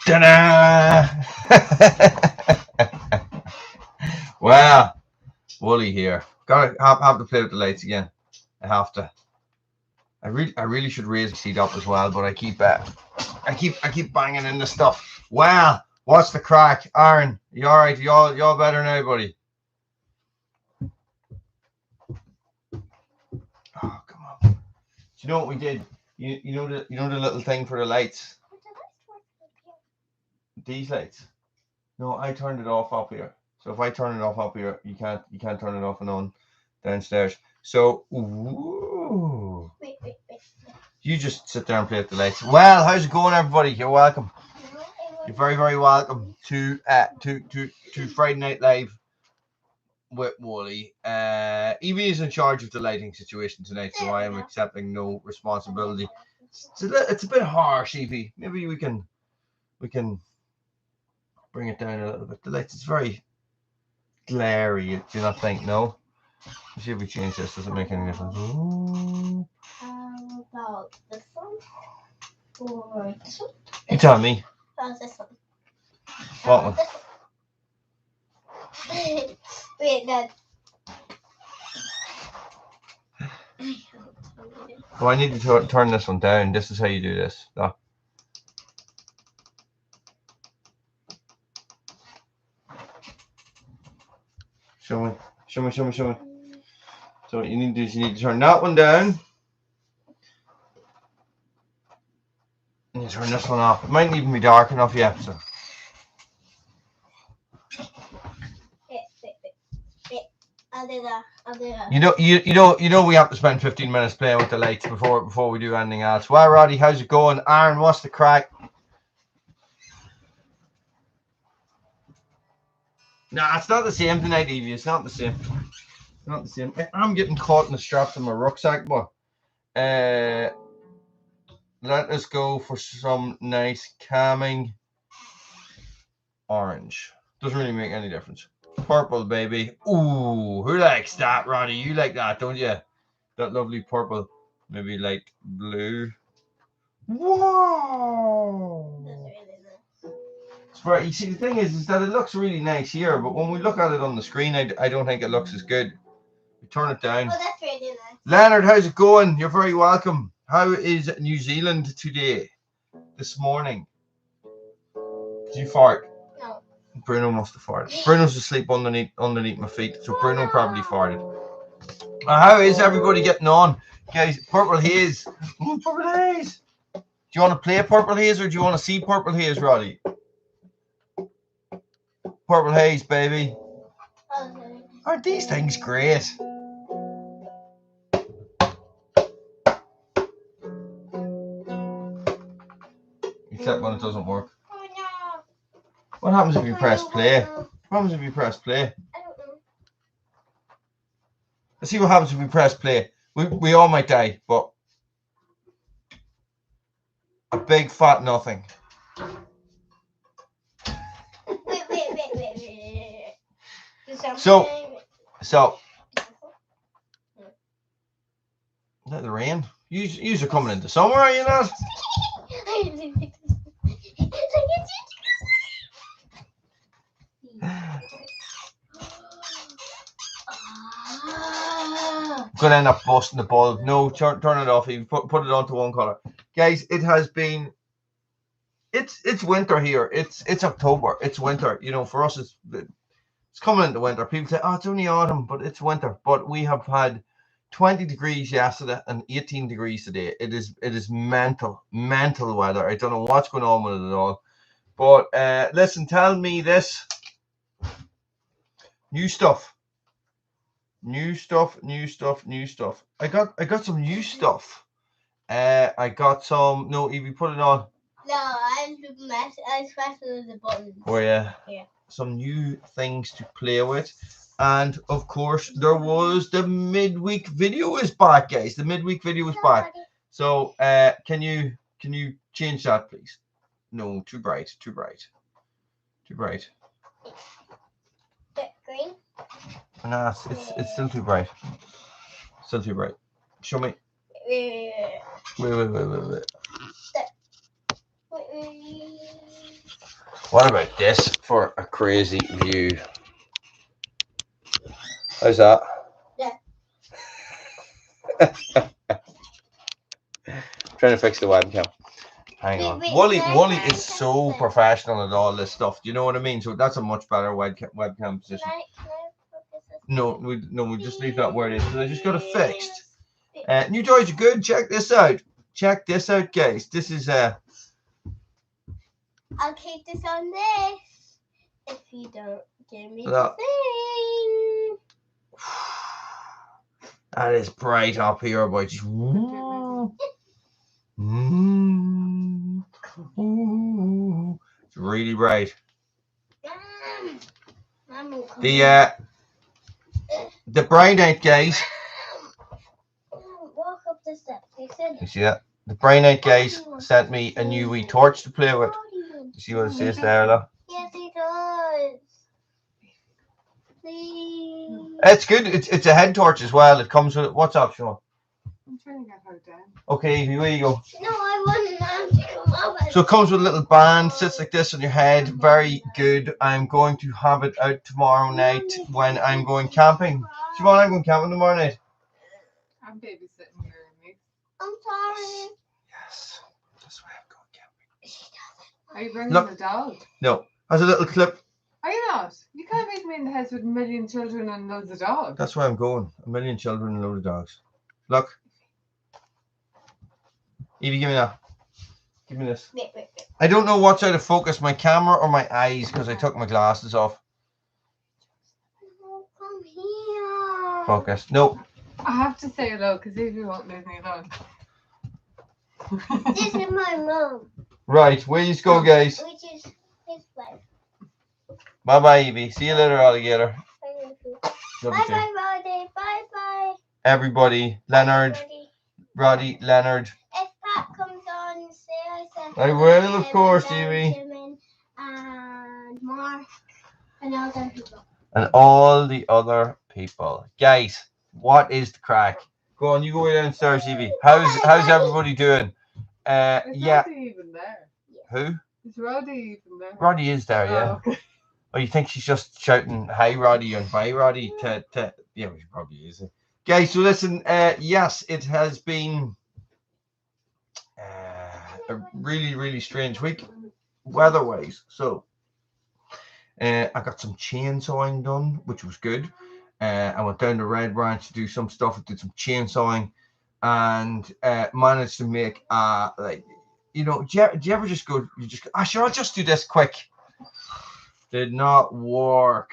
Ta-da! Well, Wooly here. Gotta have to play with the lights again. I have to. I really should raise the seat up as well, but I keep banging in the stuff. Well, what's the crack, Aaron? You all right? You all better now, buddy? Oh, come on. Do you know what we did? You know the little thing for the lights. These lights. No, I turned it off up here. So if I turn it off up here, you can't turn it off and on downstairs. So ooh. Wait. You just sit there and play with the lights. Well, how's it going, everybody? You're welcome. You're very welcome to Friday Night Live with Wooly. Evie is in charge of the lighting situation tonight, so I am accepting no responsibility. It's a bit harsh, Evie. Maybe we can bring it down a little bit. The lights, it's very glary. Do you not think? No. Let's see if we change this. Does it make any difference? Ooh. How about this one? Or this one? You tell me. How's this one? What one? Wait, no. Oh, I need to turn this one down. This is how you do this. Oh. Show me. So what you need to do is you need to turn that one down. And you turn this one off. It mightn't even be dark enough yet. So. Wait. I'll do that. You know we have to spend 15 minutes playing with the lights before we do anything else. Well, Roddy, how's it going? Aaron, what's the crack? Nah, it's not the same tonight, Evie. It's not the same. Not the same. I'm getting caught in the straps of my rucksack, but let us go for some nice calming orange. Doesn't really make any difference. Purple, baby. Ooh, who likes that, Roddy? You like that, don't you? That lovely purple. Maybe light blue. Whoa! It's very, you see, the thing is that it looks really nice here, but when we look at it on the screen, I don't think it looks as good. We turn it down. Oh, that's really nice. Leonard, how's it going? You're very welcome. How is New Zealand today? This morning? Did you fart? No. Bruno must have farted. Bruno's asleep underneath my feet, so Bruno probably farted. How is everybody getting on? Guys, Purple Haze. Ooh, Purple Haze. Do you want to play Purple Haze or do you want to see Purple Haze, Roddy? Purple Haze, baby. Okay. Aren't these things great? Except when it doesn't work. Oh no. What happens if you press play? What happens if you press play? I don't know. Let's see what happens if we press play. We all might die, but a big fat nothing. Wait. So is that the rain? Yous are coming into summer, are you not? Gonna end up busting the bulb. No, turn it off. You put it onto one color, guys. It has been. It's winter here. It's October. It's winter. You know, for us, it's coming into winter. People say, "Oh, it's only autumn," but it's winter. But we have had 20 degrees yesterday and 18 degrees today. It is mental weather. I don't know what's going on with it at all. But listen, tell me this. New stuff. I got some new stuff. I got some. No, Evie, put it on. No, I pressed the button. Oh yeah. Yeah. Some new things to play with, and of course there was the midweek video is back, guys. The midweek video is back. So can you change that, please? No, too bright. Green. Nah, it's still too bright. Show me. Wait. What about this for a crazy view? How's that? Yeah. Trying to fix the webcam. Hang on. Wooly is so professional at all this stuff. Do you know what I mean? So that's a much better webcam position. No, we just leave that where it is because I just got it fixed. New toys are good. Check this out. Check this out, guys. This is I'll keep this on this if you don't give me the thing. That is bright up here, boy. Just it's really bright. The Brain 8 guys. Walk up the steps. You see that? The Brain 8 guys sent me a new wee torch to play with. You see what it says there, look? Yes, it does. Please. It's good. It's a head torch as well. It comes with it. What's up, Sean? I'm trying to get her down. Okay, here you go. No, I want Mom to come over. So it comes with a little band, sits like this on your head. Very good. I'm going to have it out tomorrow night when I'm going camping. Siobhan, I'm going camping tomorrow night. I'm babysitting your niece. I'm sorry. Yes, that's why I'm going camping. Are you bringing the dog? No, has a little clip. Are you not? You can't make me in the house with a million children and loads of dogs. That's where I'm going. A million children and a load of dogs. Look. Evie, give me that. Give me this. Wait. I don't know what's out of focus, my camera or my eyes, because I took my glasses off. Oh, come here. Focus. Nope. I have to say hello because Evie won't leave me alone. This is my mom. Right, where you go, guys? Which is his wife. Bye-bye, Evie. See you later, alligator. Bye, Roddy. Bye. Everybody. Leonard. Roddy, Leonard. If Pat comes on, say I said I will, of course, Evie. And Mark and other people. And all the other people. Guys, what is the crack? Go on, you go downstairs, Evie. How's everybody doing? Is Yeah. Roddy even there? Who? Is Roddy even there? Roddy is there, yeah. Oh, okay. Oh, you think she's just shouting "Hi, Roddy" and "Bye, Roddy"? Yeah, she probably is. Guys, so listen. Yes, it has been a really, really strange week, weather-wise. So, I got some chainsawing done, which was good. I went down to Red Branch to do some stuff. I did some chainsawing, and managed to make like, you know, do you ever just go? You just go, sure, I'll just do this quick. Did not work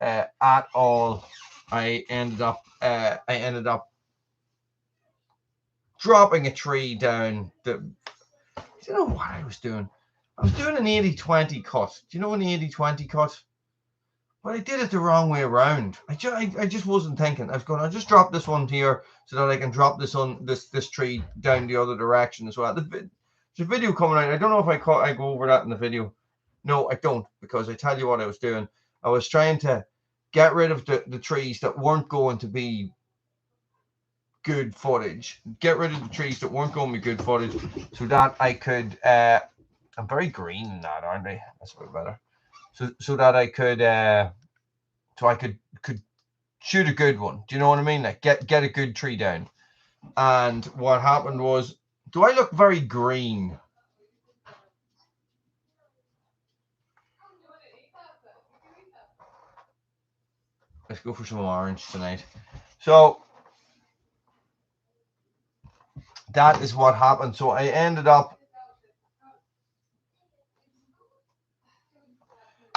at all. I ended up dropping a tree down. I don't know what I was doing. I was doing an 80-20 cut. Do you know an 80-20 cut? But I did it the wrong way around. I just wasn't thinking. I was going, I'll just drop this one here so that I can drop this on this tree down the other direction as well. There's a video coming out. I don't know if I go over that in the video. No, I don't, because I tell you what I was doing. I was trying to get rid of the trees that weren't going to be good footage. Get rid of the trees that weren't going to be good footage so that I could... I'm very green in that, aren't I? That's a bit better. So that I could... so I could shoot a good one. Do you know what I mean? Like, get a good tree down. And what happened was... Do I look very green? Let's go for some orange tonight. So that is what happened. So I ended up,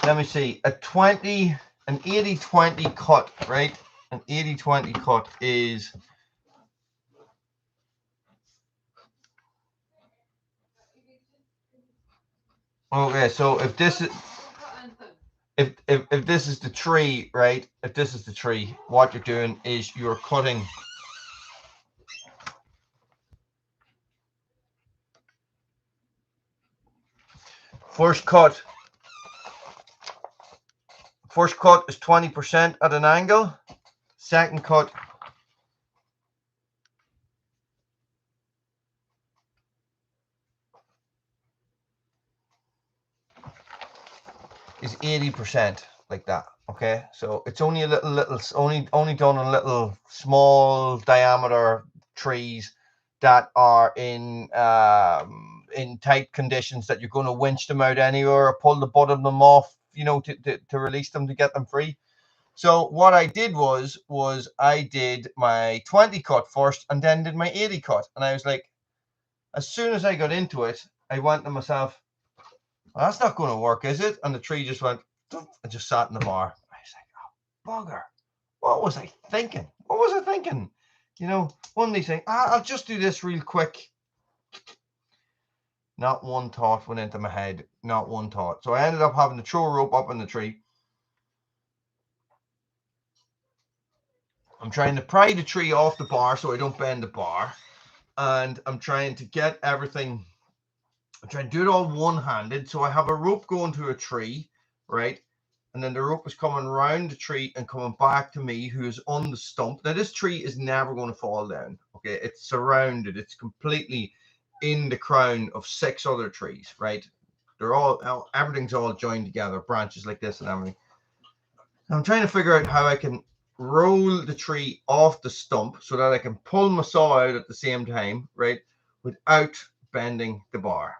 let me see, an 80-20 cut, right? An 80-20 cut is, okay, so if this is, if this is the tree, right? If this is the tree, what you're doing is you're cutting first cut is 20% at an angle. Second cut is 80% like that. Okay, so it's only a little only done on little small diameter trees that are in tight conditions that you're going to winch them out anywhere or pull the butt of them off, you know, to release them to get them free. So what I did was I did my 20 cut first and then did my 80 cut, and I was like, as soon as I got into it, I went to myself, well, that's not going to work, is it? And the tree just went and just sat in the bar. I was like, oh, bugger. What was I thinking? What was I thinking? You know, one of these things, I'll just do this real quick. Not one thought went into my head. Not one thought. So I ended up having to throw a rope up in the tree. I'm trying to pry the tree off the bar so I don't bend the bar. And I'm trying to get everything. I'm trying to do it all one-handed. So I have a rope going to a tree, right? And then the rope is coming around the tree and coming back to me, who's on the stump. Now, this tree is never going to fall down. Okay, it's surrounded. It's completely in the crown of 6 other trees, right? They're all, everything's all joined together, branches like this and everything. I'm trying to figure out how I can roll the tree off the stump so that I can pull my saw out at the same time, right? Without bending the bar.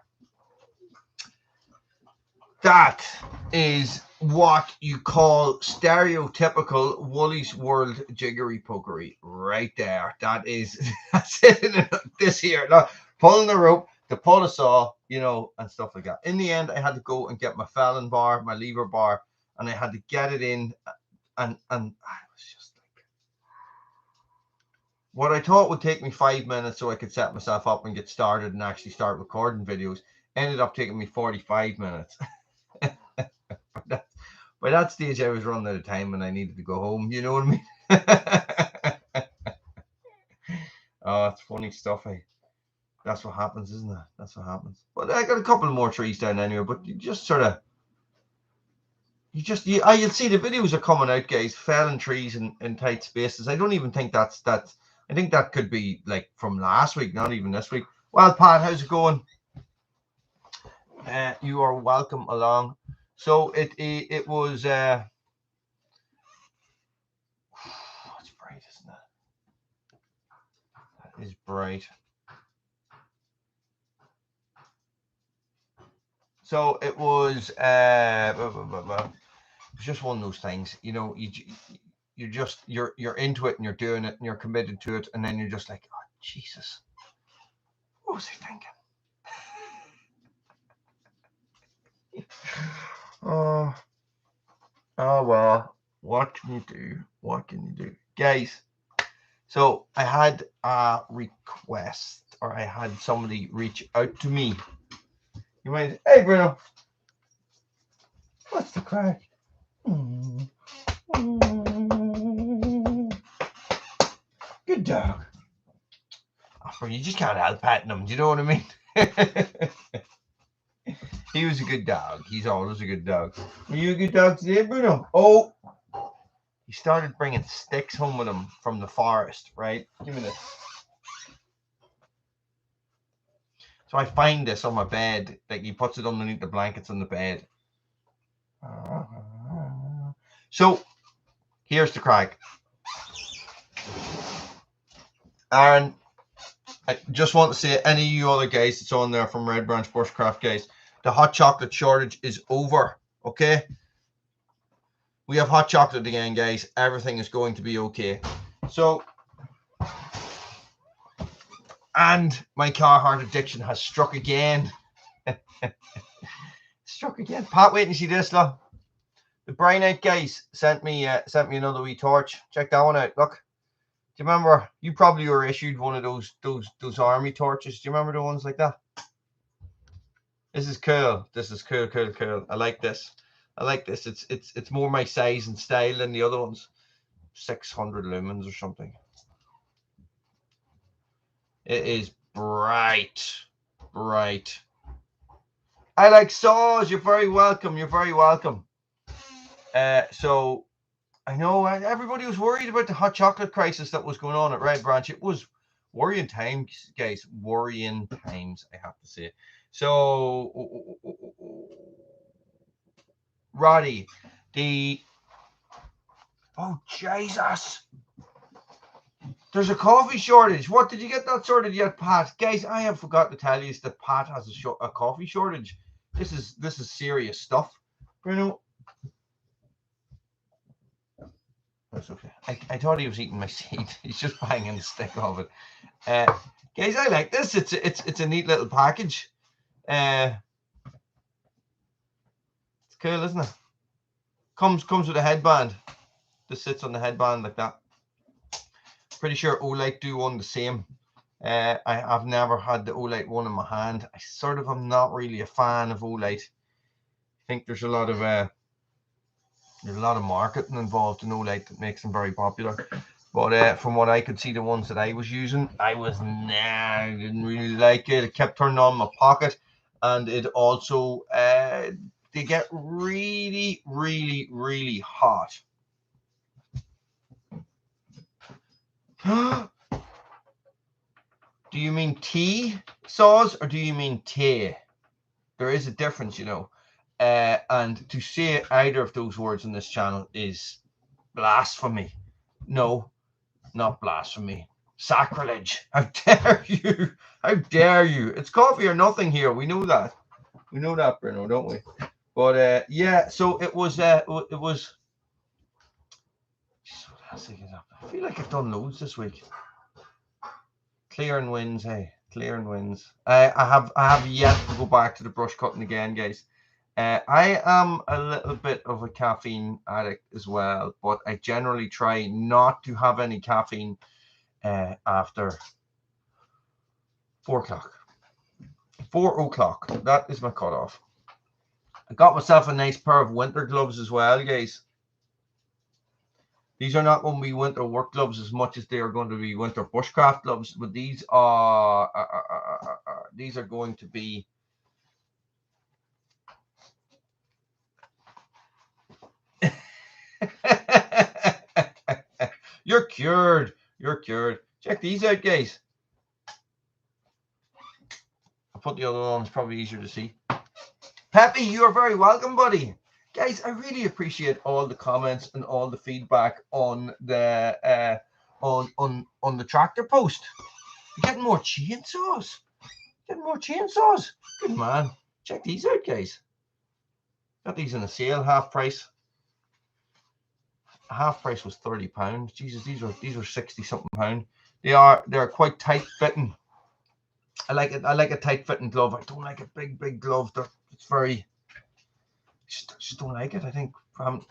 That is what you call stereotypical Woolly's World jiggery pokery right there. That's it. This here, now, pulling the rope to pull a saw, you know, and stuff like that. In the end, I had to go and get my Fallon bar, my lever bar, and I had to get it in, and I was just like, what I thought would take me 5 minutes so I could set myself up and get started and actually start recording videos ended up taking me 45 minutes. By that stage, I was running out of time and I needed to go home. You know what I mean? Oh, it's funny stuff. That's what happens, isn't it? That's what happens. But I got a couple more trees down anyway. But you just sort of, you'll see the videos are coming out, guys. Felling trees in tight spaces. I don't even think that's. I think that could be like from last week, not even this week. Well, Pat, how's it going? You are welcome along. So it was. It's bright, isn't it? That is bright. So it was. It's just one of those things, you know. You're into it and you're doing it and you're committed to it, and then you're just like, oh Jesus, what was I thinking? Oh well, what can you do? What can you do, guys? So I had a request, or I had somebody reach out to me. You might, hey Bruno, what's the crack? Good dog. Oh, you just can't help patting him. Do you know what I mean? He was a good dog. He's always a good dog. Are you a good dog today, Bruno? Oh, he started bringing sticks home with him from the forest, right? Give me this. So I find this on my bed. Like, he puts it underneath the blankets on the bed. So here's the crack. Aaron, I just want to say, any of you other guys that's on there from Red Branch Bushcraft, guys, the hot chocolate shortage is over, okay? We have hot chocolate again, guys. Everything is going to be okay. So, and my Carhartt addiction has struck again. Struck again. Pat, wait and see this, look. The Brain Out guys sent me another wee torch. Check that one out. Look. Do you remember? You probably were issued one of those army torches. Do you remember the ones like that? This is cool. This is cool. I like this. It's more my size and style than the other ones. 600 lumens or something. It is bright. I like saws. You're very welcome. So I know everybody was worried about the hot chocolate crisis that was going on at Red Branch. It was worrying times, guys. Worrying times, I have to say. So Roddy. Oh, Jesus. There's a coffee shortage. What, did you get that sorted yet, Pat? Guys, I have forgot to tell you that Pat has a coffee shortage. This is serious stuff. Bruno. That's okay. I thought he was eating my seed. He's just banging the stick of it. Guys, I like this. It's a neat little package. It's cool, isn't it? Comes with a headband. This sits on the headband like that. Pretty sure Olight do one the same. I've never had the Olight one in my hand. I sort of am not really a fan of Olight. I think there's a lot of marketing involved in Olight that makes them very popular. But from what I could see, the ones that I was using, I didn't really like it. It kept turning on my pocket, and it also they get really, really, really hot. Do you mean tea sauce or do you mean tea? There is a difference, you know. And to say either of those words in this channel is blasphemy. No, not blasphemy. Sacrilege. How dare you? How dare you? It's coffee or nothing here. We know that. We know that, Bruno, don't we? But yeah, so it was. I feel like I've done loads this week. Clearing wins, hey. Clearing wins. I have yet to go back to the brush cutting again, guys. I am a little bit of a caffeine addict as well, but I generally try not to have any caffeine after 4 o'clock. 4 o'clock. That is my cutoff. I got myself a nice pair of winter gloves as well, guys. These are not going to be winter work gloves as much as they are going to be winter bushcraft gloves, but these are going to be You're cured. You're cured. Check these out, guys. I'll put the other one on. It's probably easier to see. Peppy, you are very welcome, buddy. Guys, I really appreciate all the comments and all the feedback on the on the tractor post. You're getting more chainsaws. Getting more chainsaws. Good man. Check these out, guys. Got these in a sale, half price. Half price was £30. Jesus, these were 60 something pound. They're quite tight fitting. I like it. I like a tight fitting glove. I don't like a big glove. It's very. Just don't like it. I think.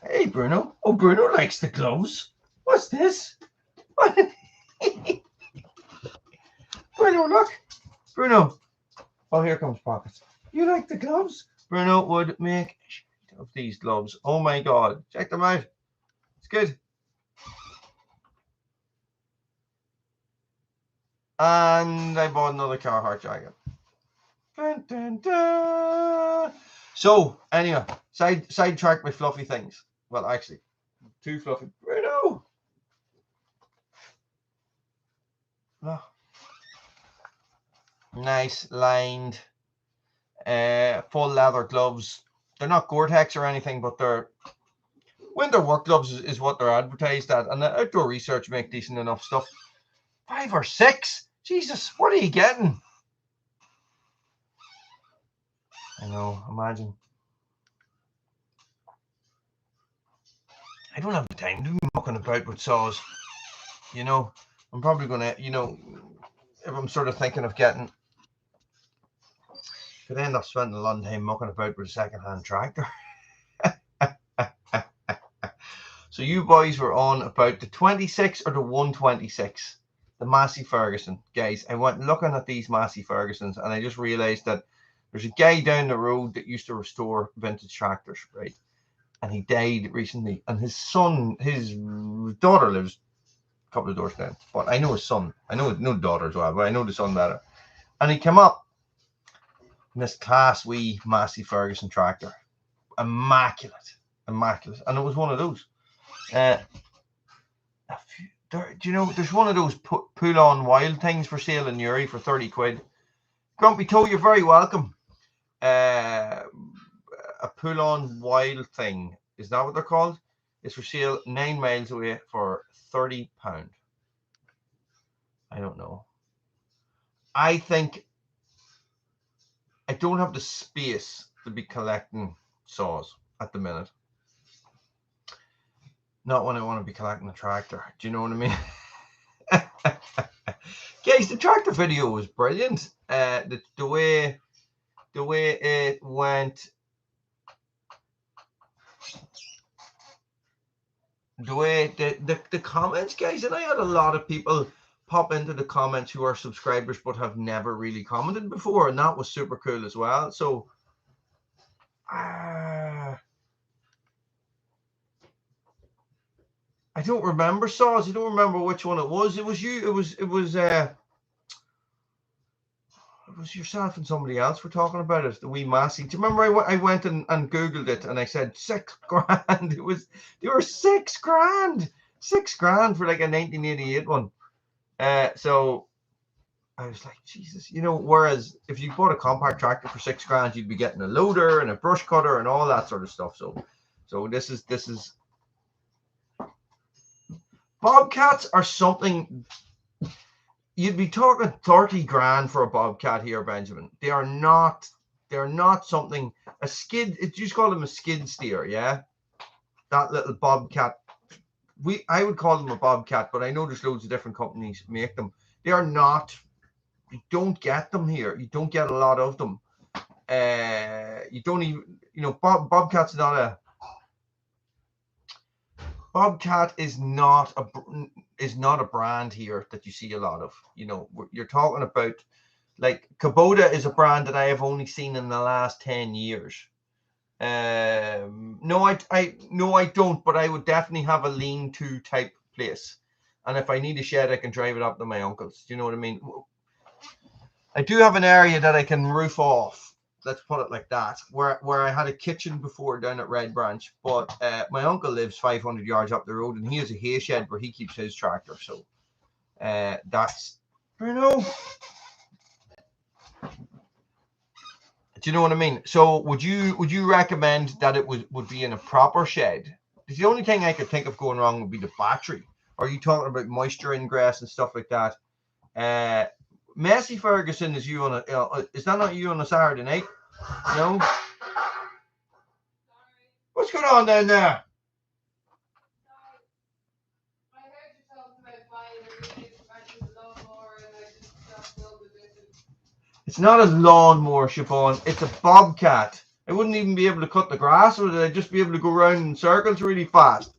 Hey, Bruno. Oh, Bruno likes the gloves. What's this? What? Bruno, look. Bruno. Oh, here comes Pockets. You like the gloves? Bruno would make of these gloves. Oh my God! Check them out. It's good. And I bought another Carhartt jacket. Dun, dun, dun. So, anyway, sidetrack my fluffy things. Well, actually, too fluffy. Bruno! Oh. Nice, lined, full leather gloves. They're not Gore-Tex or anything, but they're winter work gloves is what they're advertised at. And the Outdoor Research make decent enough stuff. 5 or 6? Jesus, what are you getting? I know, imagine. I don't have the time to be mucking about with saws. You know, I'm probably going to, if I'm sort of thinking of getting, could end up spending a lot of time mucking about with a second-hand tractor. So you boys were on about the 26 or the 126, the Massey Ferguson. Guys, I went looking at these Massey Fergusons and I just realized that there's a guy down the road that used to restore vintage tractors, right? And he died recently. And his daughter lives a couple of doors down. But I know his son. I know no daughter as well, but I know the son better. And he came up in this class wee Massey Ferguson tractor. Immaculate. And it was one of those. Do you know, there's one of those pull-on wild things for sale in Newry for 30 quid. Grumpy Toe, you're very welcome. a pull-on wild thing. Is that what they're called? It's for sale 9 miles away for £30. I don't know. I think I don't have the space to be collecting saws at the minute. Not when I want to be collecting a tractor. Do you know what I mean? Guys, the tractor video was brilliant. The way it went, the way the comments, guys, and I had a lot of people pop into the comments who are subscribers but have never really commented before, and that was super cool as well. So I don't remember saws. I don't remember which one it was. It was you. It was yourself and somebody else were talking about it. The wee Massey. Do you remember I went and Googled it and I said £6,000. They were £6,000. £6,000 for like a 1988 one. So I was like, Jesus, you know. Whereas if you bought a compact tractor for £6,000, you'd be getting a loader and a brush cutter and all that sort of stuff. So this is Bobcats are something. You'd be talking 30 grand for a Bobcat here, Benjamin. They're not something. A skid, you just call them a skid steer, yeah? That little Bobcat. I would call them a Bobcat, but I know there's loads of different companies make them. They are not. You don't get them here. You don't get a lot of them. You don't even, Bobcat's not a. Bobcat is not a brand here that you see a lot of. You're talking about, like, Kubota is a brand that I have only seen in the last 10 years. No, I don't, but I would definitely have a lean-to type place. And if I need a shed, I can drive it up to my uncle's. Do you know what I mean? I do have an area that I can roof off. Let's put it like that, where I had a kitchen before down at Red Branch, but my uncle lives 500 yards up the road, and he has a hay shed where he keeps his tractor. So that's, do you know what I mean? So would you recommend that it would be in a proper shed? Because the only thing I could think of going wrong would be the battery. Are you talking about moisture ingress and stuff like that? Messi Ferguson is you on is that not you on a Saturday night? No. What's going on down there? It's not a lawnmower, Siobhan. It's a Bobcat. I wouldn't even be able to cut the grass with it. I'd just be able to go around in circles really fast.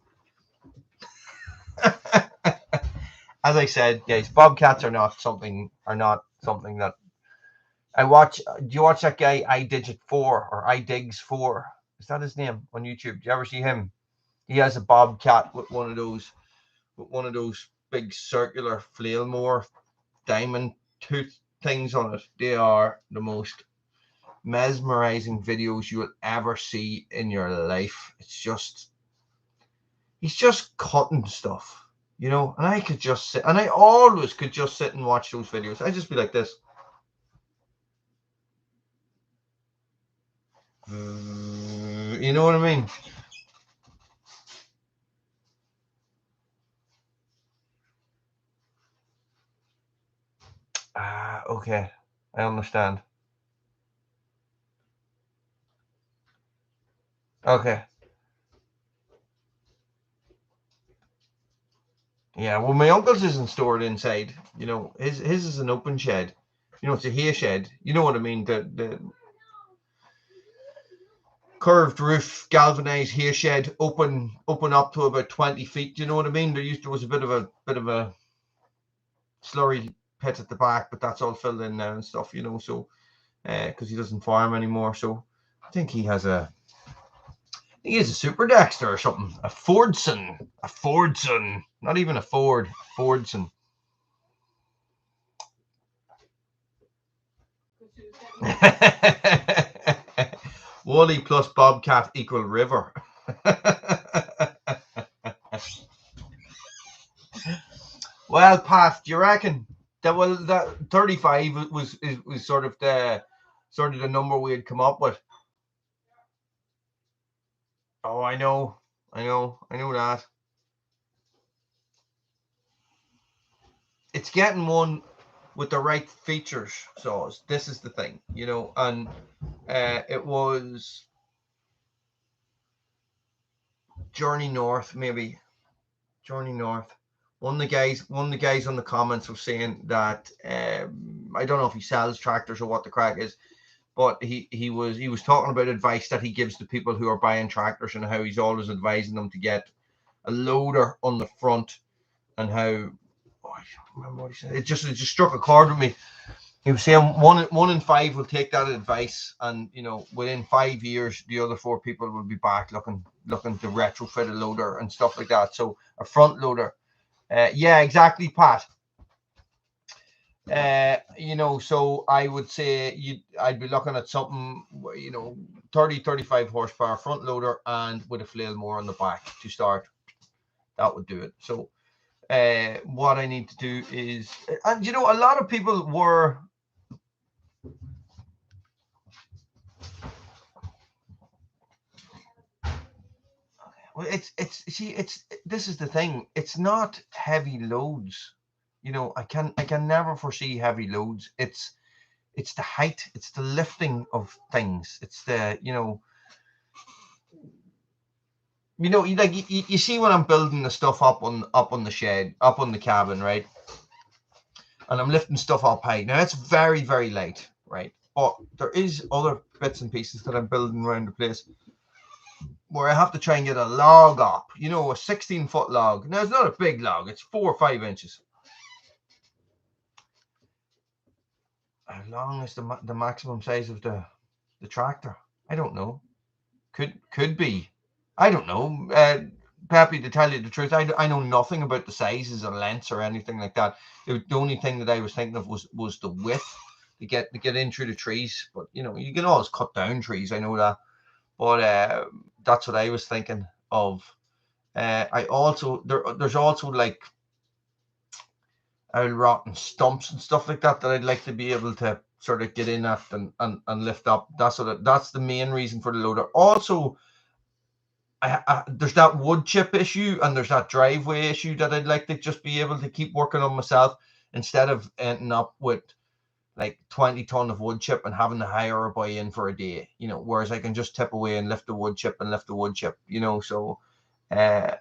As I said, guys, Bobcats are not something that I watch. Do you watch that guy iDigit4 or iDigs4? Is that his name on YouTube? Do you ever see him? He has a Bobcat with one of those big circular flail mower diamond tooth things on it. They are the most mesmerizing videos you will ever see in your life. He's just cutting stuff, and I could just sit, and I always could just sit and watch those videos. I'd just be like this. You know what I mean? Okay. I understand. Okay. Yeah, well, my uncle's isn't stored inside. His is an open shed. It's a hay shed. You know what I mean? The curved roof, galvanized hay shed, open up to about 20 feet. Do you know what I mean? There was a bit of a slurry pit at the back, but that's all filled in now and stuff. So because he doesn't farm anymore. So I think he has a Super Dexter or something. A Fordson. Not even a Ford. A Fordson. Wally plus Bobcat equal river. Well, Pat, do you reckon that 35 was sort of the number we had come up with? Oh, I know that. It's getting one with the right features. So this is the thing, you know, and it was Journey North, maybe Journey North. One of the guys on the comments was saying that I don't know if he sells tractors or what the crack is, but he was talking about advice that he gives to people who are buying tractors and how he's always advising them to get a loader on the front and how I don't remember what he said. It just struck a chord with me. He was saying one in five will take that advice, and you know within 5 years the other 4 people will be back looking to retrofit a loader and stuff like that. So a front loader, yeah, exactly, Pat. You know, so I would say I'd be looking at something, you know, 35 horsepower front loader and with a flail more on the back to start. That would do it. So what I need to do is, and you know, a lot of people were. Well, this is the thing. It's not heavy loads. You know, I can never foresee heavy loads. It's the height. It's the lifting of things. It's the you see when I'm building the stuff up on the shed, up on the cabin, right? And I'm lifting stuff up high. Now it's very, very light, right? But there is other bits and pieces that I'm building around the place where I have to try and get a log up, you know, a 16-foot log. Now it's not a big log, it's 4 or 5 inches. How long is the maximum size of the tractor? I don't know. Could be. I don't know. Peppy, to tell you the truth, I know nothing about the sizes and lengths or anything like that. The only thing that I was thinking of was the width to get in through the trees. But you know, you can always cut down trees. I know that. But that's what I was thinking of. I also there's also like old rotten stumps and stuff like that I'd like to be able to sort of get in at and lift up. That's the main reason for the loader. Also, there's that wood chip issue and there's that driveway issue that I'd like to just be able to keep working on myself instead of ending up with like 20 ton of wood chip and having to hire a boy in for a day, you know, whereas I can just tip away and lift the wood chip, you know. So no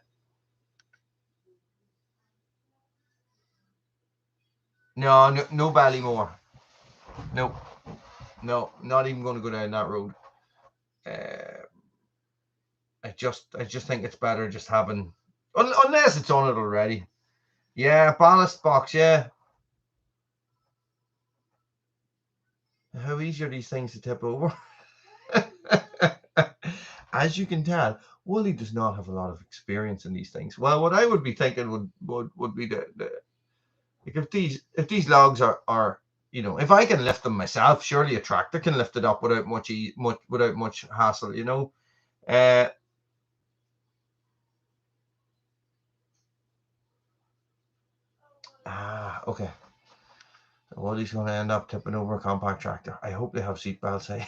Ballymore. No, not even going to go down that road. I just think it's better just having, unless it's on it already. Yeah, ballast box. Yeah. How easy are these things to tip over? As you can tell, Wooly does not have a lot of experience in these things. Well, what I would be thinking would be the like if these logs are you know, if I can lift them myself, surely a tractor can lift it up without much hassle, you know. Okay. Wooly's going to end up tipping over a compact tractor. I hope they have seatbelts.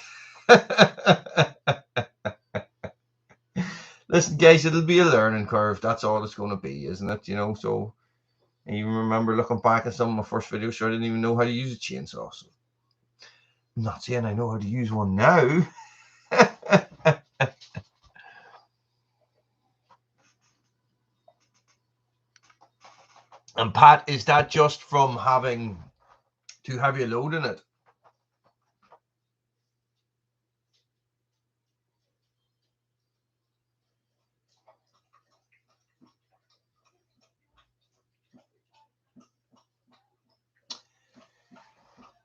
Listen, guys, it'll be a learning curve. That's all it's going to be, isn't it? You know, so I even remember looking back at some of my first videos, so I didn't even know how to use a chainsaw. So I'm not saying I know how to use one now. And Pat, is that just from having too heavy a load in it?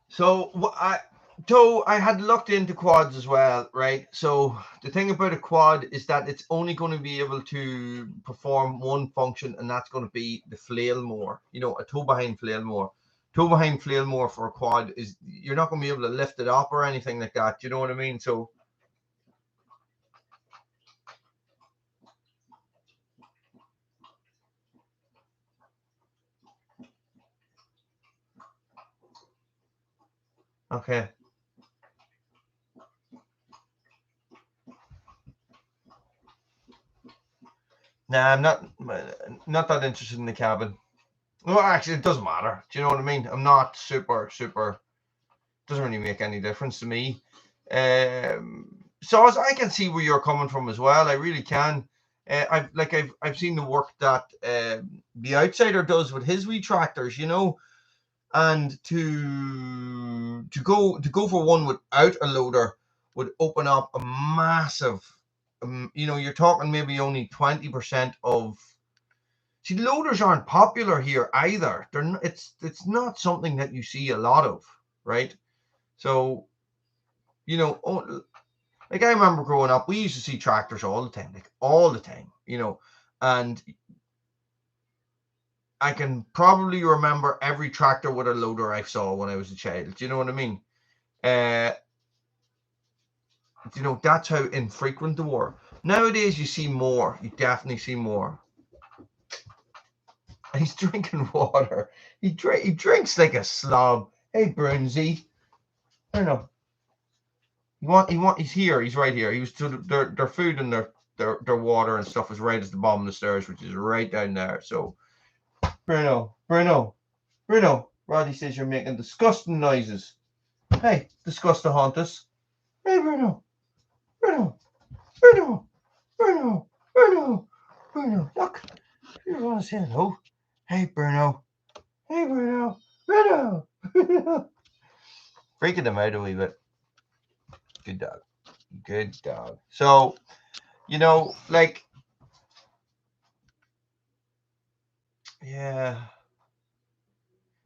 So I had looked into quads as well, right? So the thing about a quad is that it's only going to be able to perform one function, and that's going to be the flail more. You know, a toe behind flail more. Toe behind flail more for a quad is you're not going to be able to lift it up or anything like that. Do you know what I mean? So okay. Nah, I'm not that interested in the cabin. Well, actually, it doesn't matter. Do you know what I mean? I'm not super. Doesn't really make any difference to me. So as I can see where you're coming from as well. I really can. I've seen the work that the outsider does with his wee tractors, and to go for one without a loader would open up a massive. You're talking maybe only 20% of. See, loaders aren't popular here either. They're not, it's not something that you see a lot of, right? So, like I remember growing up, we used to see tractors all the time, like all the time, and I can probably remember every tractor with a loader I saw when I was a child. Do you know what I mean? Uh, that's how infrequent they were. Nowadays, you see more. You definitely see more. He's drinking water. He drinks like a slob. Hey, Brunsy. I don't know. He's here. He's right here. He was to their food and their water and stuff is right at the bottom of the stairs, which is right down there. So, Bruno. Roddy says you're making disgusting noises. Hey, Disgustahontus. Hey, Bruno. Bruno. Bruno. Bruno. Bruno. Bruno. Look. You want to say hello? Hey, Bruno. Hey, Bruno. Bruno. Bruno. Freaking them out a wee bit. Good dog. Good dog. So, like, yeah.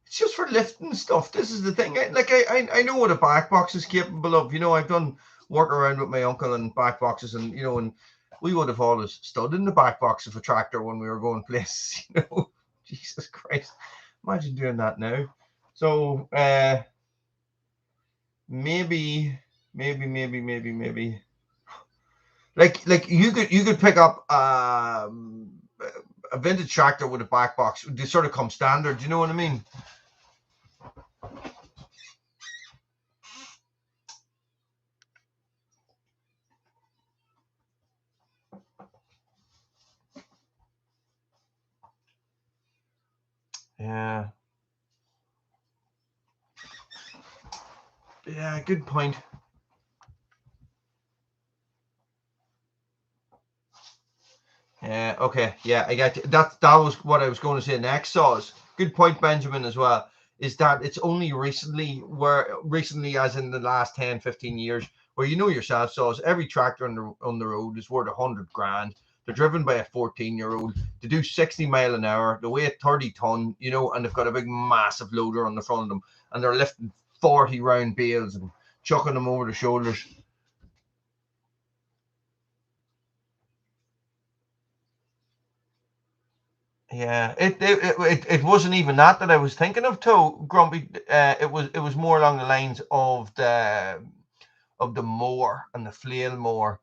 It's just for lifting stuff. This is the thing. I know what a back box is capable of. I've done work around with my uncle and back boxes, and and we would have always stood in the back box of a tractor when we were going places. Jesus Christ, imagine doing that now. So maybe, like you could pick up a vintage tractor with a back box. They sort of come standard. Do you know what I mean? Yeah. Yeah, good point. Okay. Yeah, I got you. That was what I was going to say next. Saws. Good point, Benjamin, as well. Is that it's only recently, as in the last 10, 15 years, where yourself, Saws, every tractor on the road is worth 100 grand. They're driven by a 14-year-old. They do 60 mile an hour. They weigh 30 ton, and they've got a big, massive loader on the front of them, and they're lifting 40 round bales and chucking them over the shoulders. Yeah, it wasn't even that I was thinking of, too, Grumpy. It was more along the lines of the mower and the flail mower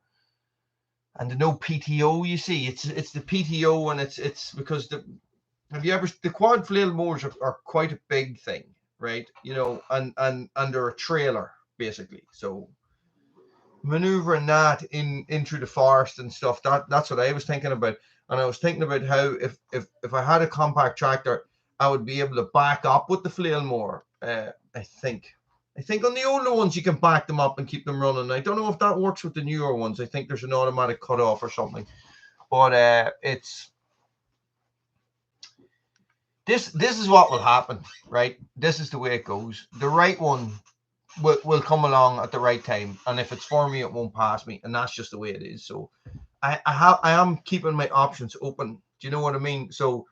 and the no PTO. You see, it's the PTO, and it's because the quad flail mowers are quite a big thing, right? And they're a trailer basically. So maneuvering that in through the forest and stuff. That's what I was thinking about, and I was thinking about how if I had a compact tractor, I would be able to back up with the flail more. I think on the older ones you can back them up and keep them running. I don't know if that works with the newer ones. I think there's an automatic cutoff or something, but it's this is what will happen, right? This is the way it goes. The right one will come along at the right time, and if it's for me, it won't pass me, and that's just the way it is. So I am keeping my options open. Do you know what I mean? So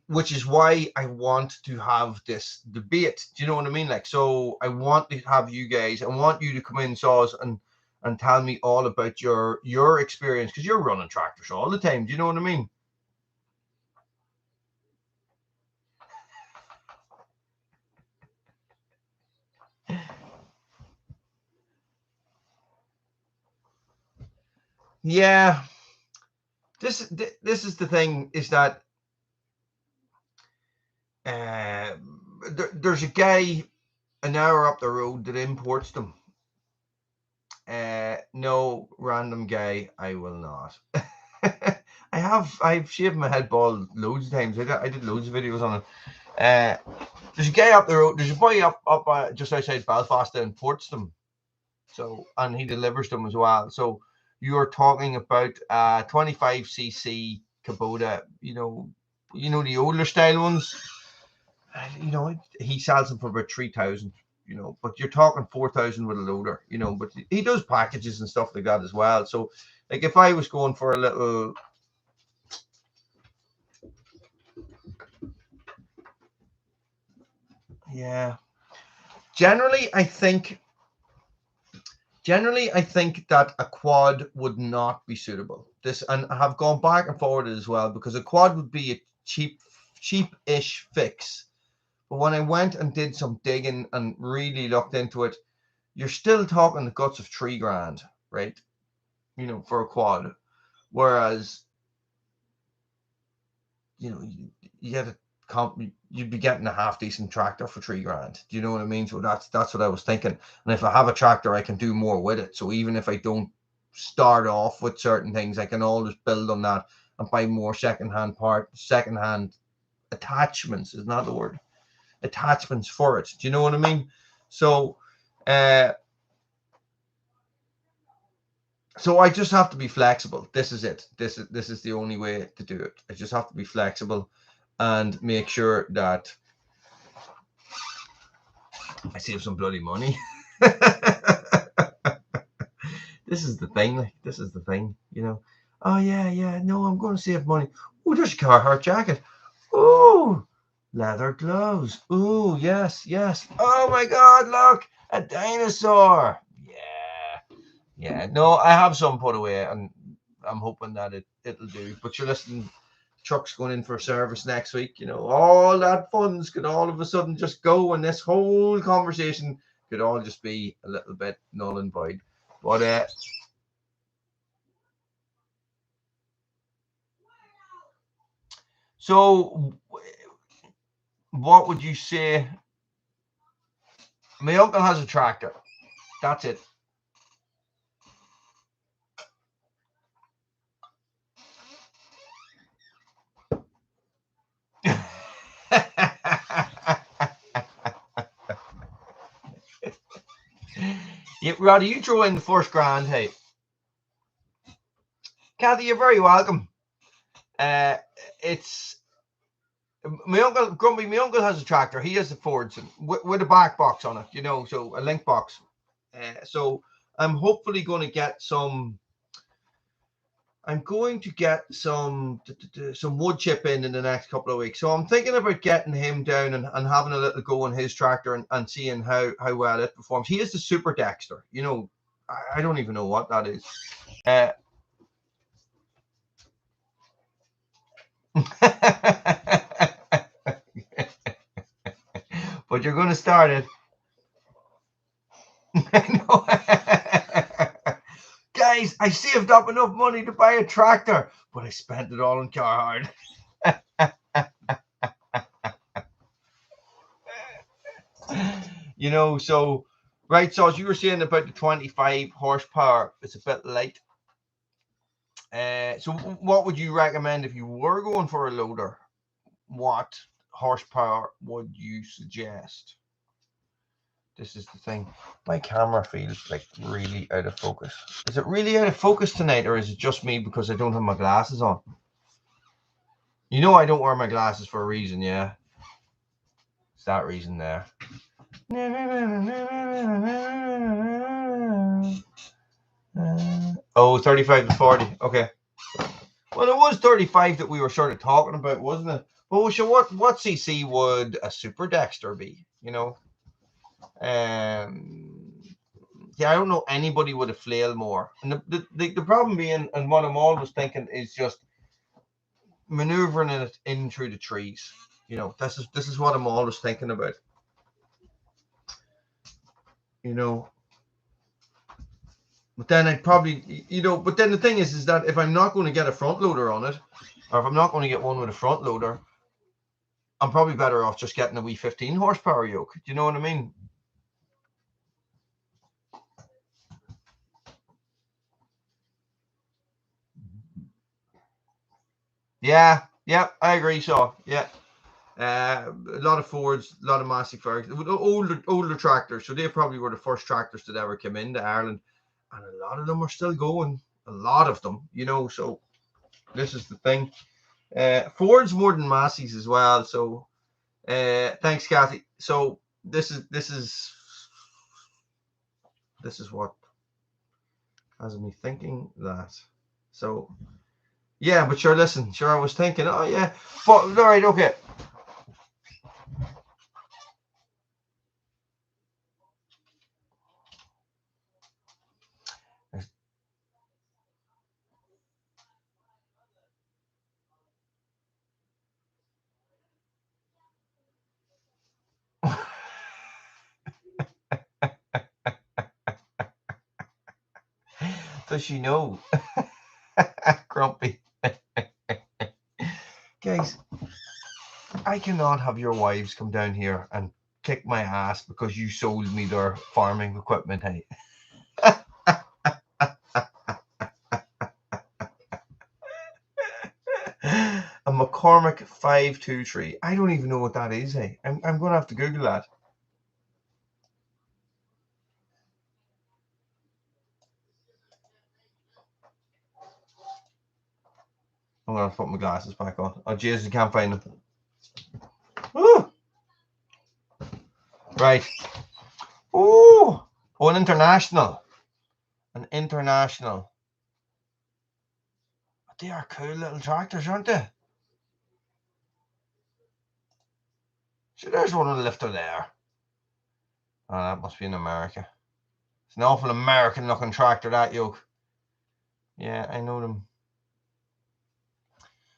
which is why I want to have this debate. Do you know what I mean? Like, so I want to have you guys. I want you to come in, Saws, and tell me all about your experience, because you're running tractors all the time. Do you know what I mean? Yeah. This is the thing, is that there's a guy an hour up the road that imports them. No, random guy, I will not. I've shaved my head bald loads of times. I did loads of videos on it. There's a guy up the road. There's a boy up just outside Belfast and imports them. So, and he delivers them as well. So you're talking about 25cc Kubota. You know the older style ones. He sells them for about 3,000. But you're talking 4,000 with a loader. But he does packages and stuff like that as well. So, like if I was going for a little. Yeah. Generally, I think that a quad would not be suitable. And I have gone back and forward as well, because a quad would be a cheap-ish fix. But when I went and did some digging and really looked into it, you're still talking the guts of $3,000, right? For a quad. Whereas, you had you'd be getting a half decent tractor for $3,000. Do you know what I mean? So that's what I was thinking. And if I have a tractor, I can do more with it. So even if I don't start off with certain things, I can always build on that and buy more secondhand attachments is not the word. Attachments for it. Do you know what I mean? So so I just have to be flexible. This is it. This is the only way to do it. I just have to be flexible and make sure that I save some bloody money. This is the thing. This is the thing. Oh yeah. No, I'm going to save money. Oh, there's a Carhartt jacket. Oh, leather gloves. Oh, yes. Oh my God, look, a dinosaur. Yeah. No, I have some put away, and I'm hoping that it'll do. But you're listening. Truck's going in for service next week. All that funds could all of a sudden just go, and this whole conversation could all just be a little bit null and void. But so what would you say? My uncle has a tractor. That's it. Yeah, Roddy, you throw in the first grand, hey. Kathy, you're very welcome. It's my uncle Grumpy. My uncle has a tractor. He has a Fordson with a back box on it, so a link box. So I'm hopefully going to get some. I'm going to get some wood chip in the next couple of weeks. So I'm thinking about getting him down and having a little go on his tractor and seeing how well it performs. He is the Super Dexter. I don't even know what that is. But you're going to start it. Guys, I saved up enough money to buy a tractor, but I spent it all on Carhartt. So right, so as you were saying about the 25 horsepower, it's a bit light. So what would you recommend if you were going for a loader? What horsepower would you suggest? This is the thing. My camera feels like really out of focus. Is it really out of focus tonight, or is it just me because I don't have my glasses on? I don't wear my glasses for a reason, yeah. It's that reason there. Oh, 35 to 40. Okay. Well, it was 35 that we were sort of talking about, wasn't it? Well, so what CC would a Super Dexter be? Yeah, I don't know anybody with a flail more. And the problem being, and what I'm always thinking, is just maneuvering it in through the trees. This is what I'm always thinking about. But then I'd probably, but then the thing is that if I'm not going to get a front loader on it, or if I'm not going to get one with a front loader, I'm probably better off just getting a wee 15 horsepower yoke. Do you know what I mean? Yeah, I agree. So yeah, a lot of Fords, a lot of Massey Ferguson, older tractors. So they probably were the first tractors that ever came into Ireland, and a lot of them are still going. A lot of them, So this is the thing. Fords more than Massey's as well. So thanks, Kathy. So this is what has me thinking that. So yeah, but sure, listen, I was thinking, oh yeah, but all right, okay. Does she know? Grumpy. Guys, I cannot have your wives come down here and kick my ass because you sold me their farming equipment, hey. A McCormick 523. I don't even know what that is, hey. I'm going to have to Google that. I'm going to put my glasses back on. Oh, Jesus, I can't find them. Ooh. Right. Ooh. Oh, an international. They are cool little tractors, aren't they? So there's one on the lifter there. Oh, that must be in America. It's an awful American looking tractor, that yoke. Yeah, I know them.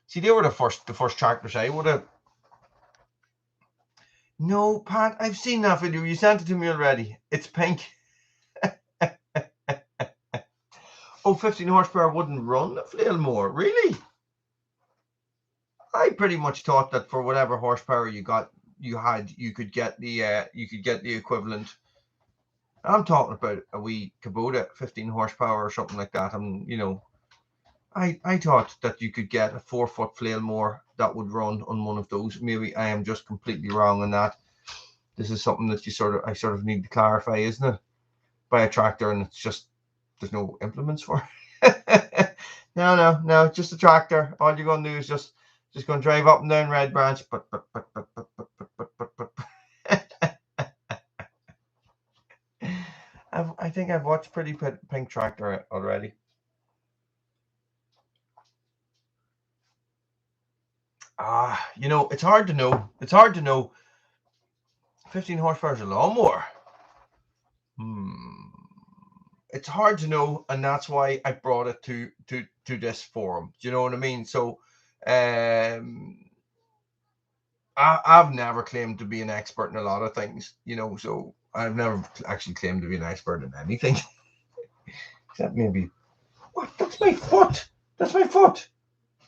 See, they were the first tractors I would have. No, Pat, I've seen that video. You sent it to me already. It's pink. Oh, 15 horsepower wouldn't run a flail more. Really? I pretty much thought that for whatever horsepower you could get the equivalent. I'm talking about a wee Kubota 15 horsepower or something like that. I thought that you could get a 4-foot flail more that would run on one of those. Maybe I am just completely wrong on that. This is something that I sort of need to clarify, isn't it? Buy a tractor and it's just there's no implements for it. No, just a tractor. All you're gonna do is just gonna drive up and down Red Branch. But. I think I've watched Pretty Pink Tractor already. It's hard to know. 15 horsepower is a lawnmower. It's hard to know, and that's why I brought it to this forum. Do you know what I mean? So, I've never claimed to be an expert in a lot of things, so I've never actually claimed to be an expert in anything. Except maybe, what? That's my foot.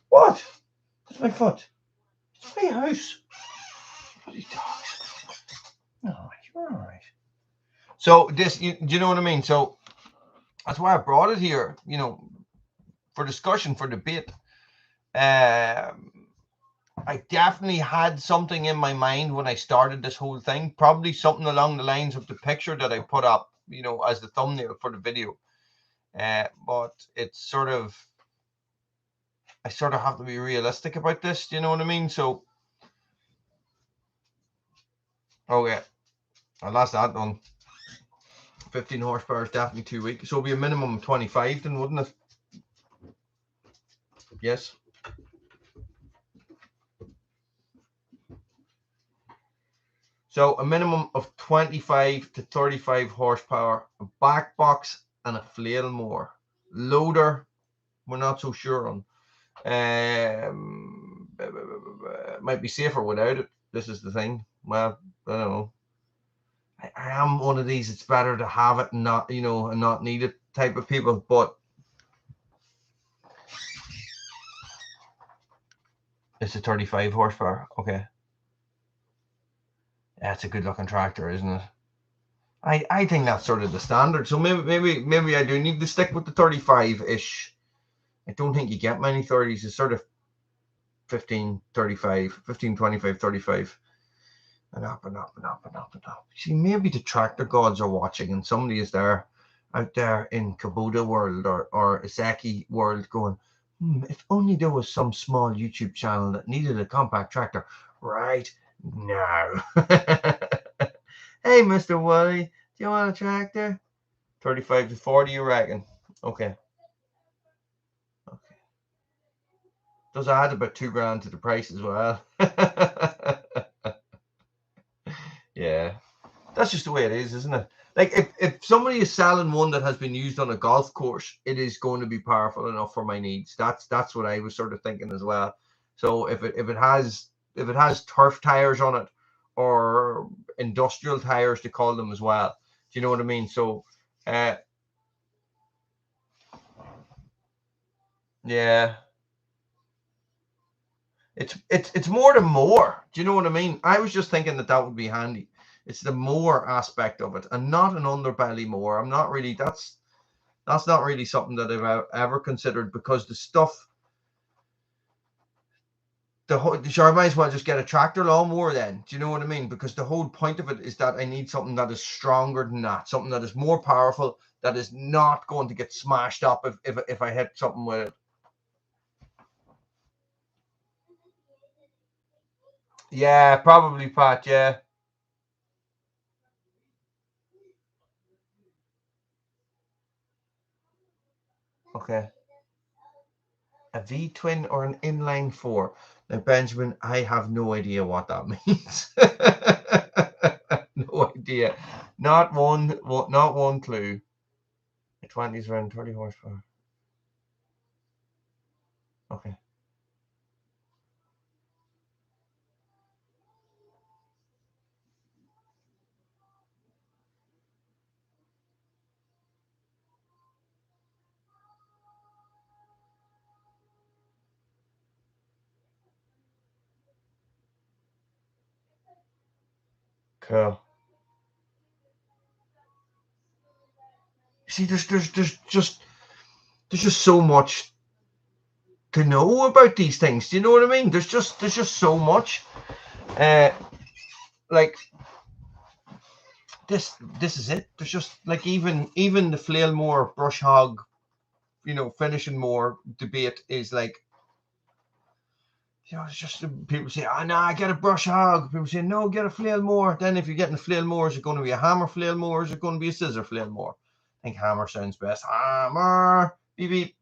What? That's my foot. It's my house. Bloody dogs. No, you're all right. So do you know what I mean? So that's why I brought it here, for discussion, for debate. I definitely had something in my mind when I started this whole thing, probably something along the lines of the picture that I put up, as the thumbnail for the video. But it's sort of, I sort of have to be realistic about this. Do you know what I mean? So, okay, well, that's that done. 15 horsepower is definitely too weak. So it'll be a minimum of 25 then, wouldn't it? Yes. So a minimum of 25 to 35 horsepower, a back box and a flail mower. Loader, we're not so sure on. Might be safer without it. This is the thing. Well, I don't know. I am one of these. It's better to have it and not, and not need it type of people. But it's a 35 horsepower. Okay. That's a good looking tractor, isn't it? I think that's sort of the standard. So maybe I do need to stick with the 35-ish. I don't think you get many 30s. It's sort of 15, 35, 15, 25, 35. And up and up and up and up and up. See, maybe the tractor gods are watching and somebody is there out there in Kubota world or Isaki world going, if only there was some small YouTube channel that needed a compact tractor right now. Hey, Mr. Wally, do you want a tractor? 35 to 40, you reckon? Okay. Okay. Does add about $2,000 to the price as well. Yeah. That's just the way it is, isn't it? Like if somebody is selling one that has been used on a golf course, it is going to be powerful enough for my needs. That's what I was sort of thinking as well. So if it has turf tires on it or industrial tires to call them as well. Do you know what I mean? So yeah. It's more the more. Do you know what I mean? I was just thinking that would be handy. It's the more aspect of it, and not an underbelly more. I'm not really. That's not really something that I've ever considered because the stuff. Sure, I might as well just get a tractor lawnmower then. Do you know what I mean? Because the whole point of it is that I need something that is stronger than that, something that is more powerful, that is not going to get smashed up if I hit something with it. Yeah, probably, Pat. Yeah. Okay. A V-twin or an inline four? Now, Benjamin, I have no idea what that means. No idea. Not one clue. The 20s around 30 horsepower. Okay. Cool. See, there's just so much to know about these things. Do you know what I mean? There's just so much. Like this is it. There's just like even the flail mower brush hog, finishing more debate is like, it's just people say, oh no, I get a brush hog. People say, no, get a flail mower. Then if you're getting a flail mower, is it going to be a hammer flail mower? Is it going to be a scissor flail mower? I think hammer sounds best. Hammer, beep beep.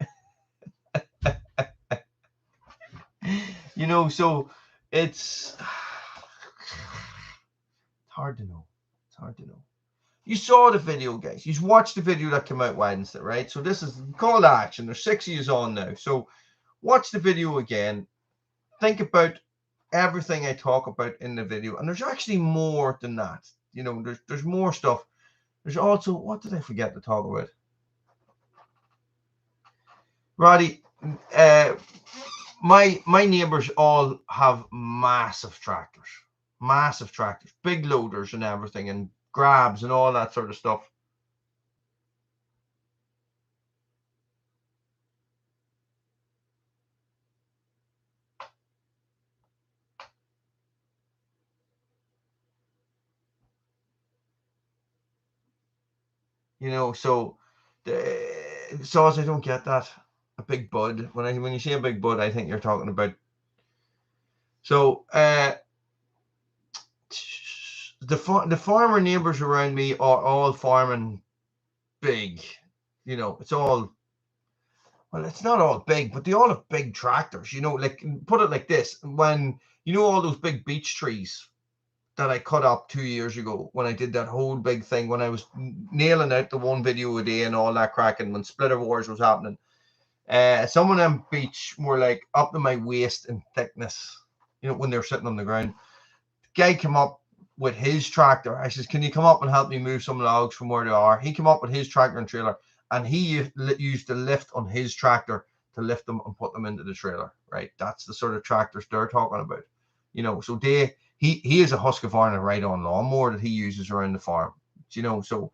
So it's hard to know. It's hard to know. You saw the video, guys. You watched the video that came out Wednesday, right? So this is call to action. There's 6 years on now. So watch the video again. Think about everything I talk about in the video. And there's actually more than that. There's more stuff. There's also, what did I forget to talk about? Roddy, my neighbors all have massive tractors, big loaders and everything, and grabs and all that sort of stuff. So I don't get that. A big bud. When you say a big bud, I think you're talking about. So the farmer neighbors around me are all farming big. It's all. Well, it's not all big, but they all have big tractors. Like put it like this: when all those big beech trees that I cut up 2 years ago when I did that whole big thing, when I was nailing out the one video a day and all that cracking, when Splitter Wars was happening. Some of them beech were like up to my waist in thickness, when they're sitting on the ground. The guy came up with his tractor. I says, can you come up and help me move some logs from where they are? He came up with his tractor and trailer, and he used the lift on his tractor to lift them and put them into the trailer, right? That's the sort of tractors they're talking about. So he is a Husqvarna right-on lawnmower that he uses around the farm. So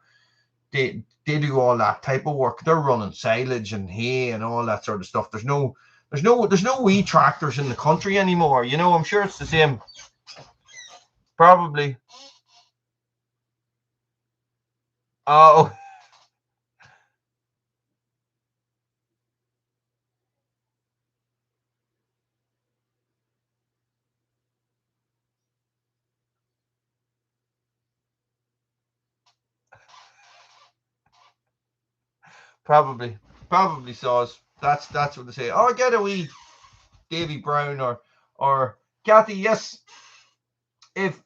they do all that type of work. They're running silage and hay and all that sort of stuff. There's no There's no wee tractors in the country anymore. You know, I'm sure it's the same. Probably. Oh, probably. Probably saws. That's what they say. Oh, get a wee Davy Brown or Kathy. Yes, if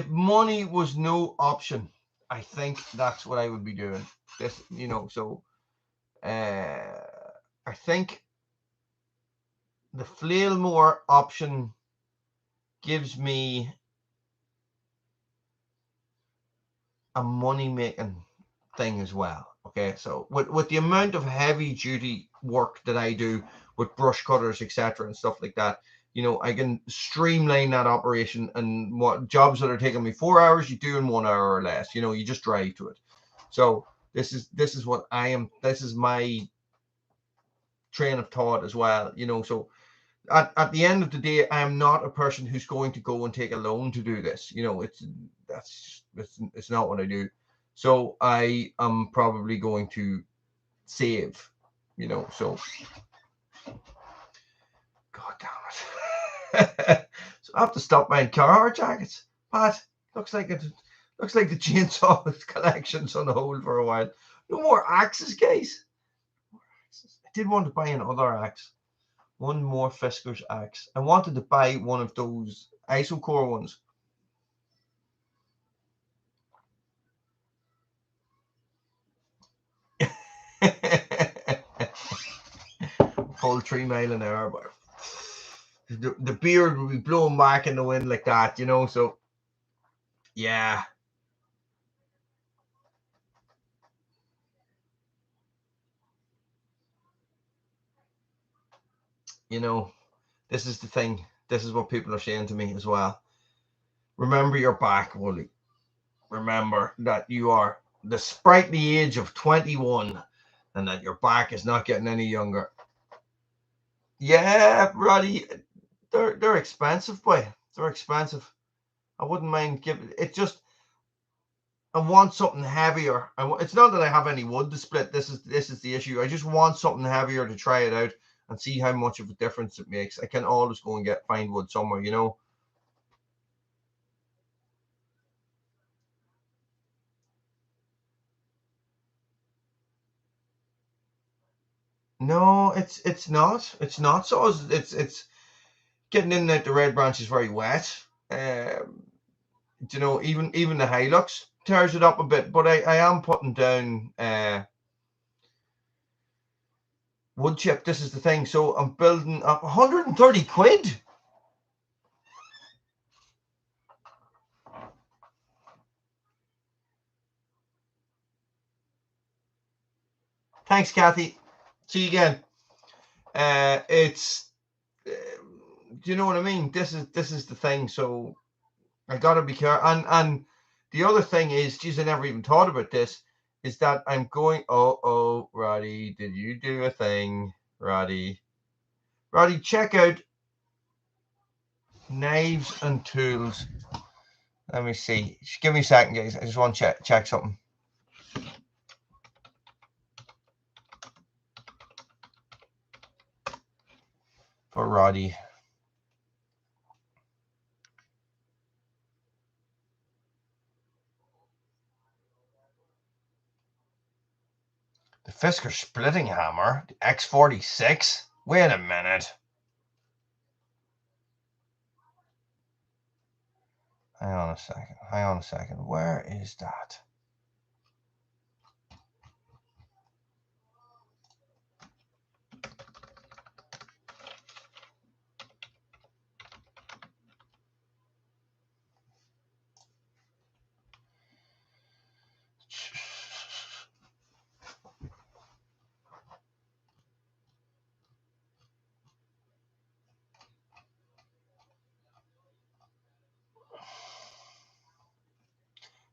money was no option, I think that's what I would be doing. This, you know, so I think the Flailmore option gives me a money making thing as well. Okay, so with the amount of heavy duty work that I do with brush cutters, etc., and stuff like that, you know, I can streamline that operation, and what jobs that are taking me 4 hours, you do in 1 hour or less. You know, you just drive to it. So this is what I am. This is my train of thought as well. You know, so at the end of the day, I am not a person who's going to go and take a loan to do this. You know, it's not what I do. So I am probably going to save. You know, so God damn it. So I have to stop buying Carhartt jackets. But looks like the chainsaw collection's on hold for a while. No more axes, guys. I did want to buy another axe. One more Fisker's axe. I wanted to buy one of those Isocore ones. Full 3 mile an hour, but the beard will be blowing back in the wind like that, you know. So yeah, you know, this is the thing. This is what people are saying to me as well. Remember your back, Wooly. Remember that you are the sprightly age of 21 and that your back is not getting any younger. Yeah, Roddy, they're expensive, boy. They're expensive. I wouldn't mind giving it. Just I want something heavier. It's not that I have any wood to split. This is the issue. I just want something heavier to try it out and see how much of a difference it makes. I can always go and find wood somewhere, you know. No, it's not. It's not. So it's getting in that the red branch is very wet. You know, even the Hilux tears it up a bit. But I am putting down wood chip. This is the thing. So I'm building up 130 quid. Thanks, Kathy. See you again. It's do you know what I mean? This is the thing. So I gotta be careful. And the other thing is, geez, I never even thought about this. Is that I'm going? Oh, Roddy, did you do a thing, Roddy? Roddy, check out knives and tools. Let me see. Just give me a second, guys. I just want to check something. For Roddy. The Fisker splitting hammer, the X46. Wait a minute. Hang on a second. Where is that?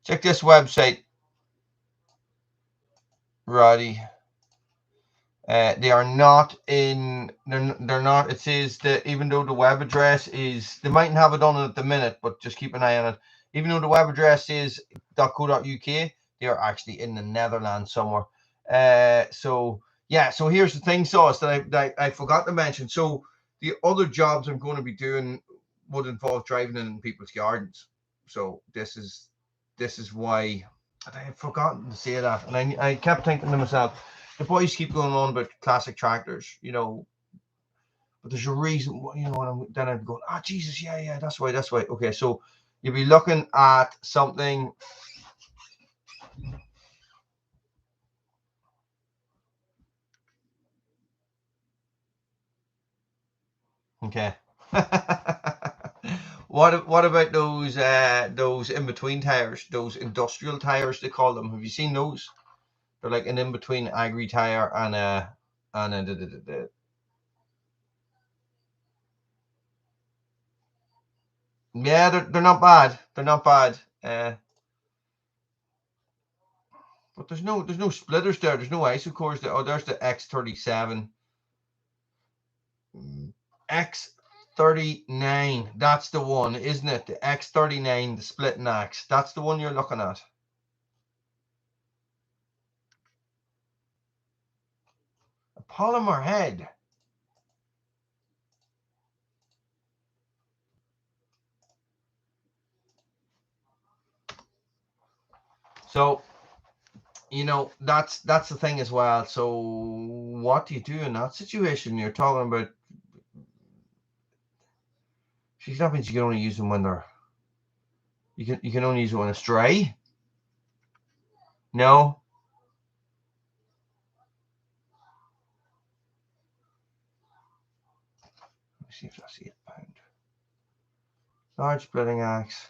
Check this website, Roddy. They are not in. They're not. It says that even though the web address is, they mightn't have it on it at the minute, but just keep an eye on it. Even though the web address is .co.uk, they are actually in the Netherlands somewhere. So yeah. So here's the thing, Sauce, that I forgot to mention. So the other jobs I'm going to be doing would involve driving in people's gardens. So this is why I had forgotten to say that, and I kept thinking to myself, the boys keep going on about classic tractors, but there's a reason, and then I'm going, Jesus, yeah, that's why. Okay, so you'll be looking at something. Okay. What about those in between tires, those industrial tires they call them? Have you seen those? They're like an in between agri tire and a yeah, they're not bad. They're not bad. But there's no splitters there. There's no isocores there. Oh, there's the X37. X39. That's the one, isn't it? The X39, the splitting axe. That's the one you're looking at. A polymer head. So, that's the thing as well. So what do you do in that situation? You're talking about, that means you can only use them when they're, you can only use them when it's dry. No. Let me see if that's 8 pound. Large splitting axe.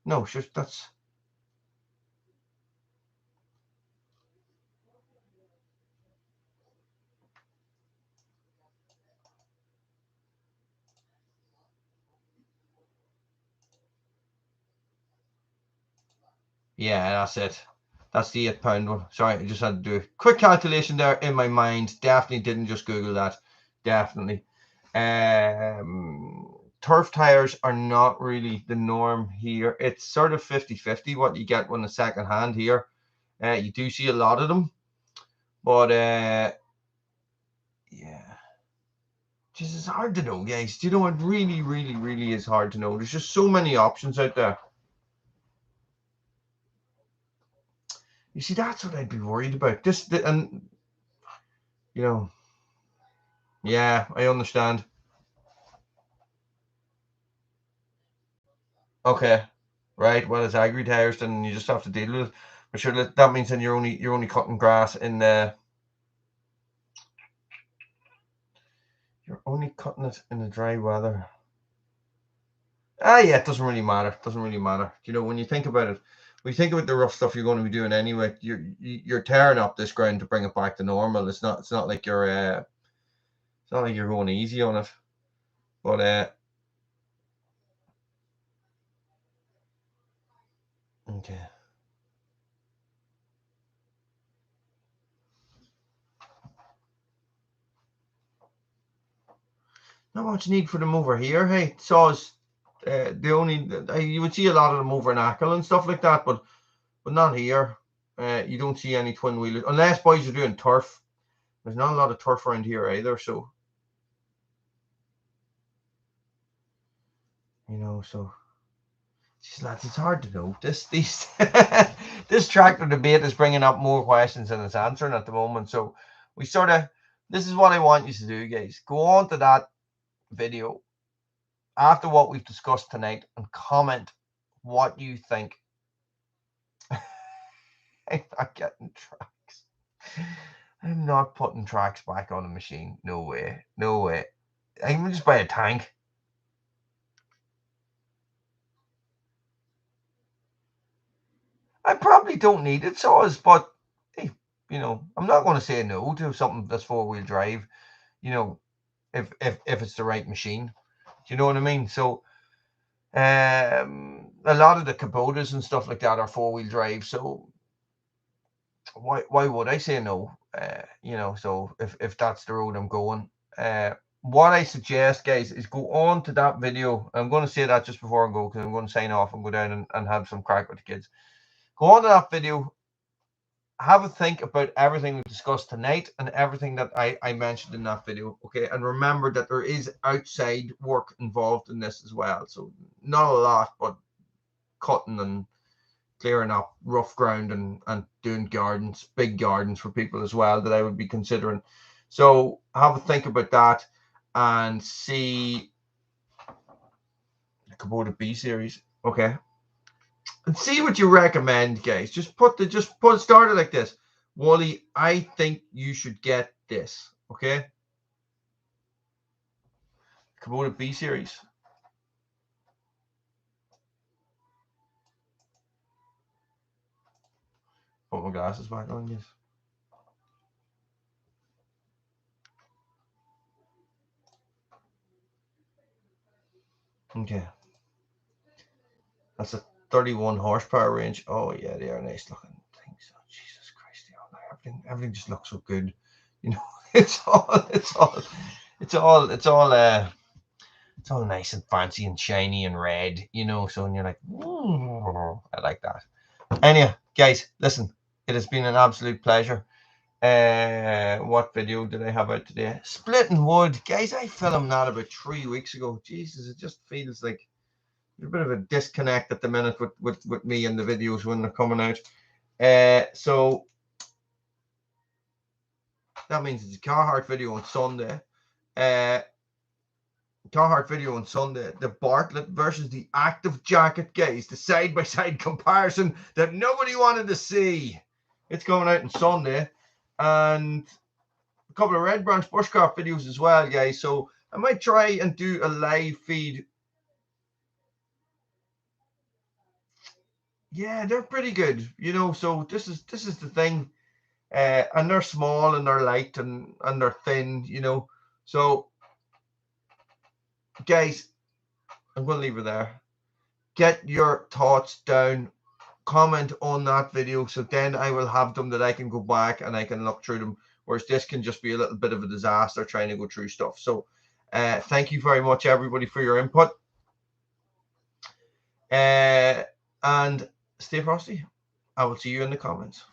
No, sure, that's. Yeah, that's it. That's the 8 pound one. Sorry, I just had to do a quick calculation there in my mind. Definitely didn't just Google that. Definitely. Turf tires are not really the norm here. It's sort of 50-50 what you get when a second hand here. You do see a lot of them. But yeah. Just it's hard to know, guys. It really, really, really is hard to know. There's just so many options out there. You see, that's what I'd be worried about. And yeah, I understand. Okay, right. Well, it's agri tires, then you just have to deal with it. But sure, that means then you're only cutting grass in the. You're only cutting it in the dry weather. Yeah, it doesn't really matter. It doesn't really matter. When you think about it, when you think about the rough stuff you're going to be doing anyway, you're tearing up this ground to bring it back to normal. It's not like you're going easy on it. But okay. Not much need for them over here. Hey, saws. You would see a lot of them over in Ackle and stuff like that, but not here. You don't see any twin wheelers unless boys are doing turf. There's not a lot of turf around here either, so so. Geez, lads, it's hard to know. This tractor debate is bringing up more questions than it's answering at the moment. So this is what I want you to do, guys. Go on to that video after what we've discussed tonight and comment what you think. I'm not getting tracks. I'm not putting tracks back on the machine. No way. No way. I can just buy a tank. I probably don't need it, but hey, I'm not going to say no to something that's 4-wheel drive, if it's the right machine. Do you know what I mean? So a lot of the Kubotas and stuff like that are 4-wheel drive, so why would I say no? You know, so if that's the road I'm going, what I suggest, guys, is go on to that video. I'm going to say that just before I go, because I'm going to sign off and go down and have some crack with the kids. Go on to that video, have a think about everything we discussed tonight and everything that I mentioned in that video, okay? And remember that there is outside work involved in this as well. So not a lot, but cutting and clearing up rough ground and doing gardens, big gardens for people as well that I would be considering. So have a think about that and see the Kubota B series, okay? And see what you recommend, guys. Just put it started like this. Wally, I think you should get this, okay? Kubota B series. Put my glasses back on, yes. Okay. That's a 31 horsepower range. Oh yeah, they are nice looking things. Oh, Jesus Christ, they are. Everything just looks so good. You know, it's all nice and fancy and shiny and red, you know. So when you're like, I like that. Anyway, guys, listen, it has been an absolute pleasure. What video did I have out today? Splitting wood, guys. I filmed that about 3 weeks ago. Jesus, it just feels like a bit of a disconnect at the minute with me and the videos when they're coming out. So that means it's a Carhartt video on Sunday. Carhartt video on Sunday. The Bartlett versus the Active Jacket, guys. The side-by-side comparison that nobody wanted to see. It's coming out on Sunday. And a couple of Red Branch Bushcraft videos as well, guys. So I might try and do a live feed. Yeah, they're pretty good, you know. So this is the thing, and they're small and they're light and they're thin, you know. So, guys, I'm going to leave it there. Get your thoughts down. Comment on that video, so then I will have them that I can go back and I can look through them. Whereas this can just be a little bit of a disaster trying to go through stuff. So, thank you very much, everybody, for your input. And stay frosty. I will see you in the comments.